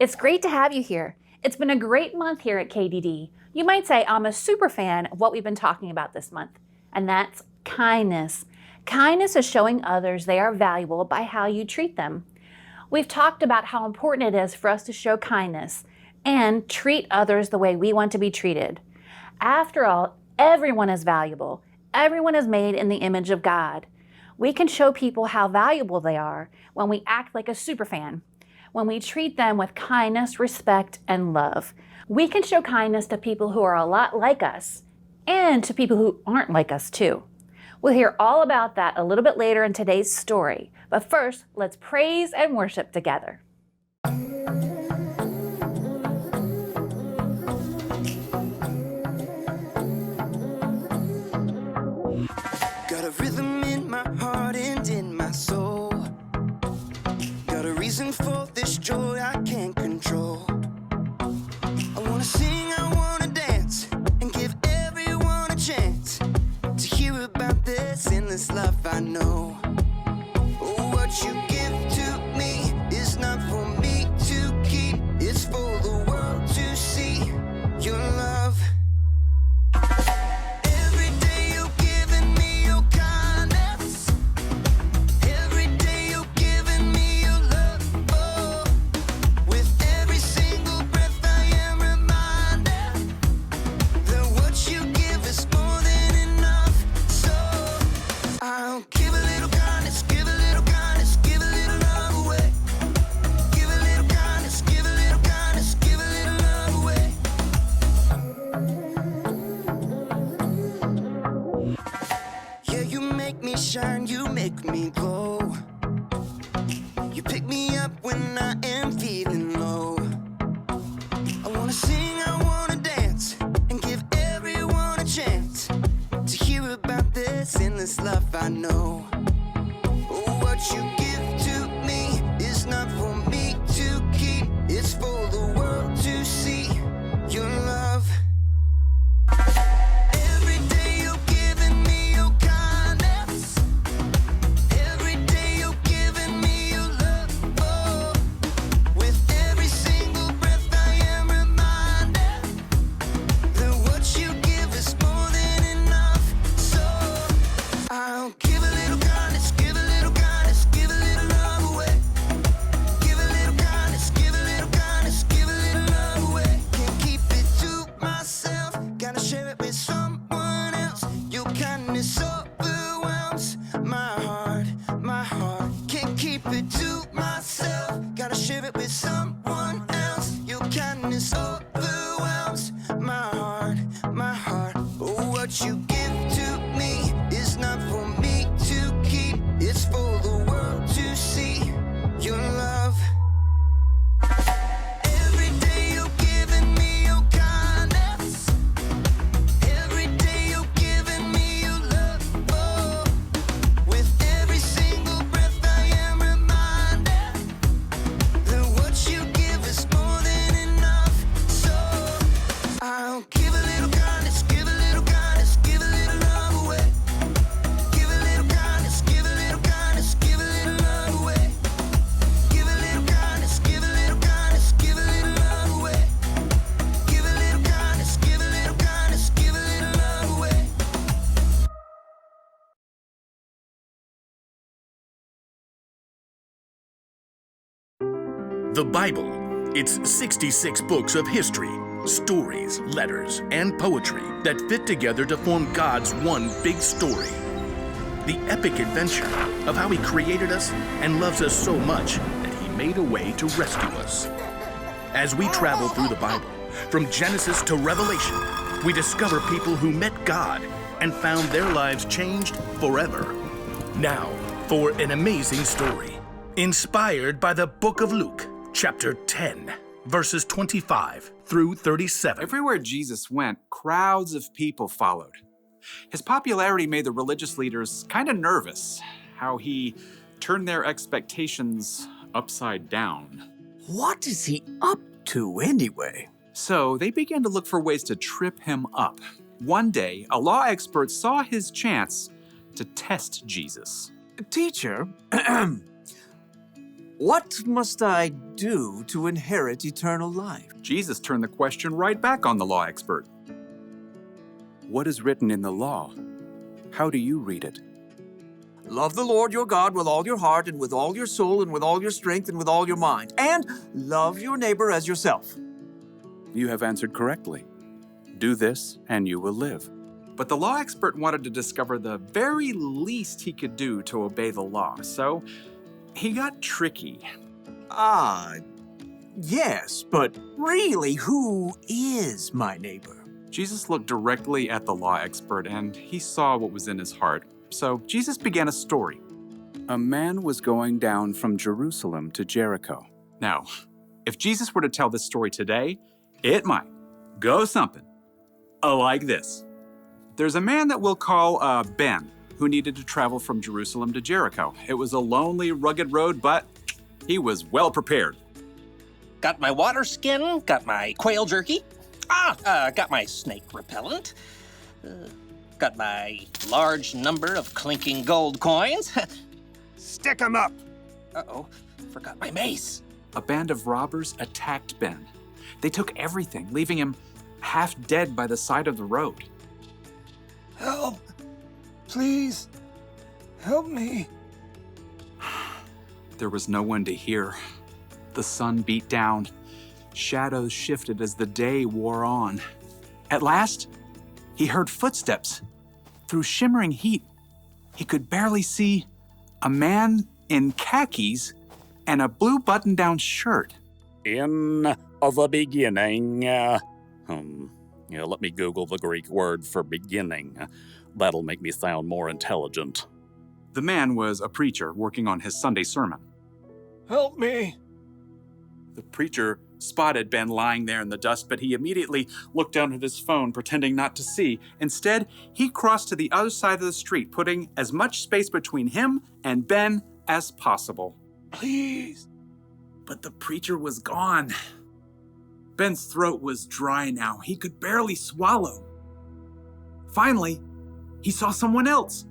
It's great to have you here. It's been a great month here at KDD. You might say I'm a super fan of what we've been talking about this month, and that's kindness. Kindness is showing others they are valuable by how you treat them. We've talked about how important it is for us to show kindness and treat others the way we want to be treated. After all, everyone is valuable. Everyone is made in the image of God. We can show people how valuable they are when we act like a superfan, when we treat them with kindness, respect, and love. We can show kindness to people who are a lot like us and to people who aren't like us too. We'll hear all about that a little bit later in today's story. But first, let's praise and worship together. Got a rhythm in my heart and in my soul. Got a reason for this joy I can't control. I wanna sing, I wanna dance, and give everyone a chance to hear about this endless love I know. Oh, what you give to me is not for me to keep. It's for the world to see your love. Shine, you make me glow. You pick me up when I am feeling low. I wanna sing, I wanna dance, and give everyone a chance to hear about this endless love I know. Oh, what you give to me is not for me to keep. It's for the world to see your love. The Bible. It's 66 books of history, stories, letters, and poetry that fit together to form God's one big story. The epic adventure of how He created us and loves us so much that He made a way to rescue us. As we travel through the Bible, from Genesis to Revelation, we discover people who met God and found their lives changed forever. Now, for an amazing story, inspired by the book of Luke, chapter 10, verses 25 through 37. Everywhere Jesus went, crowds of people followed. His popularity made the religious leaders kind of nervous, how he turned their expectations upside down. What is he up to anyway? So they began to look for ways to trip him up. One day, a law expert saw his chance to test Jesus. Teacher, What must I do to inherit eternal life? Jesus turned the question right back on the law expert. What is written in the law? How do you read it? Love the Lord your God with all your heart and with all your soul and with all your strength and with all your mind. And love your neighbor as yourself. You have answered correctly. Do this and you will live. But the law expert wanted to discover the very least he could do to obey the law, so he got tricky. Yes, but really, who is my neighbor? Jesus looked directly at the law expert and he saw what was in his heart. So Jesus began a story. A man was going down from Jerusalem to Jericho. Now, if Jesus were to tell this story today, it might go something like this. There's a man that we'll call Ben, who needed to travel from Jerusalem to Jericho. It was a lonely, rugged road, but he was well prepared. Got my water skin, got my quail jerky, got my snake repellent, got my large number of clinking gold coins. Stick 'em up! Uh-oh, forgot my mace. A band of robbers attacked Ben. They took everything, leaving him half dead by the side of the road. Help! Please! Help me! There was no one to hear. The sun beat down. Shadows shifted as the day wore on. At last, he heard footsteps. Through shimmering heat, he could barely see a man in khakis and a blue button-down shirt. In the beginning, let me Google the Greek word for beginning. That'll make me sound more intelligent. The man was a preacher working on his Sunday sermon. Help me! The preacher spotted Ben lying there in the dust, but he immediately looked down at his phone, pretending not to see. Instead, he crossed to the other side of the street, putting as much space between him and Ben as possible. Please! But the preacher was gone. Ben's throat was dry now. He could barely swallow. Finally, he saw someone else.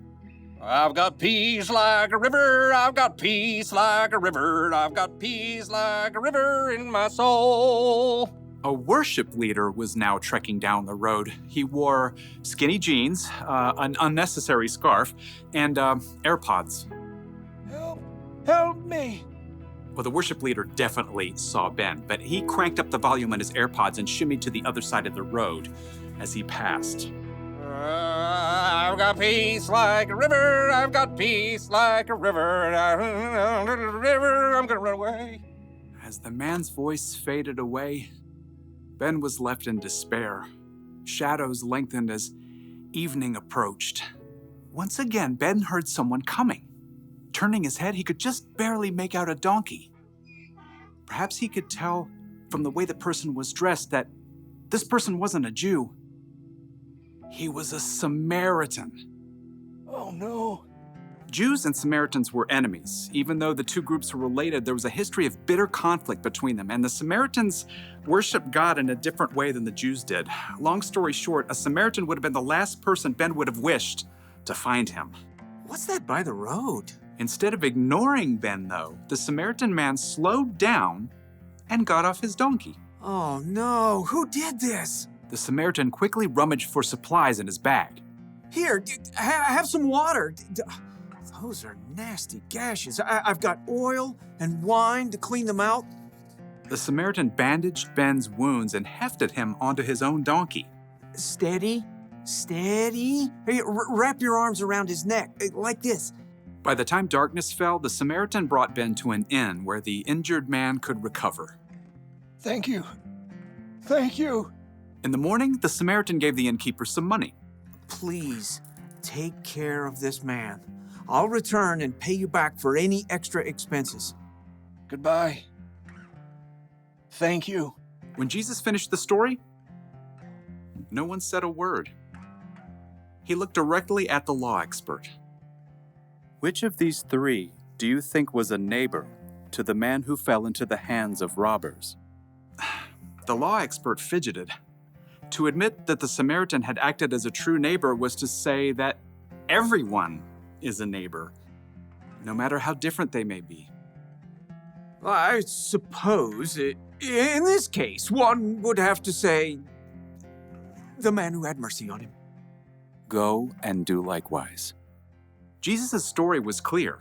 I've got peace like a river, I've got peace like a river, I've got peace like a river in my soul. A worship leader was now trekking down the road. He wore skinny jeans, an unnecessary scarf, and AirPods. Help me! Well, the worship leader definitely saw Ben, but he cranked up the volume on his AirPods and shimmied to the other side of the road as he passed. I've got peace like a river, I've got peace like a river, I'm gonna run away. As the man's voice faded away, Ben was left in despair. Shadows lengthened as evening approached. Once again, Ben heard someone coming. Turning his head, he could just barely make out a donkey. Perhaps he could tell from the way the person was dressed that this person wasn't a Jew. He was a Samaritan. Oh no. Jews and Samaritans were enemies. Even though the two groups were related, there was a history of bitter conflict between them, and the Samaritans worshiped God in a different way than the Jews did. Long story short, a Samaritan would have been the last person Ben would have wished to find him. What's that by the road? Instead of ignoring Ben, though, the Samaritan man slowed down and got off his donkey. Oh no, who did this? The Samaritan quickly rummaged for supplies in his bag. Here, have some water. Those are nasty gashes. I've got oil and wine to clean them out. The Samaritan bandaged Ben's wounds and hefted him onto his own donkey. Steady, steady. Hey, wrap your arms around his neck, like this. By the time darkness fell, the Samaritan brought Ben to an inn where the injured man could recover. Thank you. Thank you. In the morning, the Samaritan gave the innkeeper some money. Please, take care of this man. I'll return and pay you back for any extra expenses. Goodbye. Thank you. When Jesus finished the story, no one said a word. He looked directly at the law expert. Which of these three do you think was a neighbor to the man who fell into the hands of robbers? The law expert fidgeted. To admit that the Samaritan had acted as a true neighbor was to say that everyone is a neighbor, no matter how different they may be. I suppose in this case, one would have to say the man who had mercy on him. Go and do likewise. Jesus' story was clear.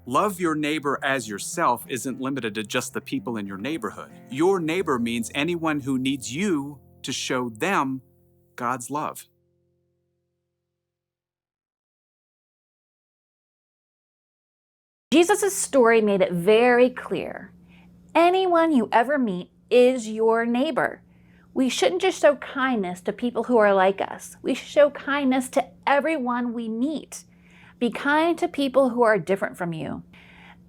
Love your neighbor as yourself isn't limited to just the people in your neighborhood. Your neighbor means anyone who needs you to show them God's love. Jesus' story made it very clear. Anyone you ever meet is your neighbor. We shouldn't just show kindness to people who are like us. We should show kindness to everyone we meet. Be kind to people who are different from you.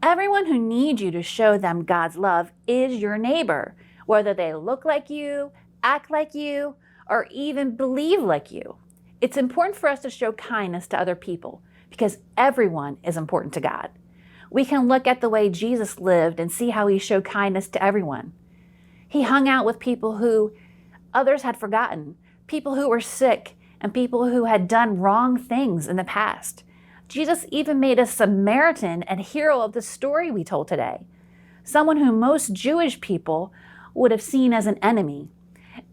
Everyone who needs you to show them God's love is your neighbor, whether they look like you, act like you, or even believe like you. It's important for us to show kindness to other people because everyone is important to God. We can look at the way Jesus lived and see how he showed kindness to everyone. He hung out with people who others had forgotten, people who were sick, and people who had done wrong things in the past. Jesus even made a Samaritan a hero of the story we told today, someone who most Jewish people would have seen as an enemy.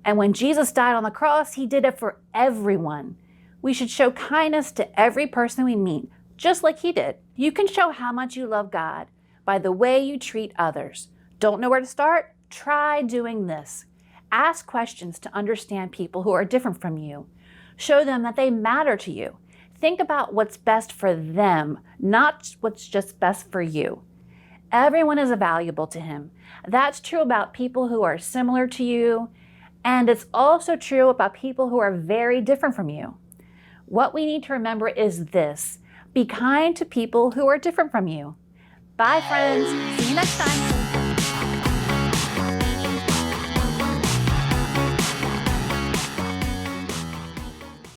And when Jesus died on the cross, he did it for everyone. We should show kindness to every person we meet, just like he did. You can show how much you love God by the way you treat others. Don't know where to start? Try doing this. Ask questions to understand people who are different from you. Show them that they matter to you. Think about what's best for them, not what's just best for you. Everyone is valuable to him. That's true about people who are similar to you, and it's also true about people who are very different from you. What we need to remember is this: be kind to people who are different from you. Bye, friends. See you next time.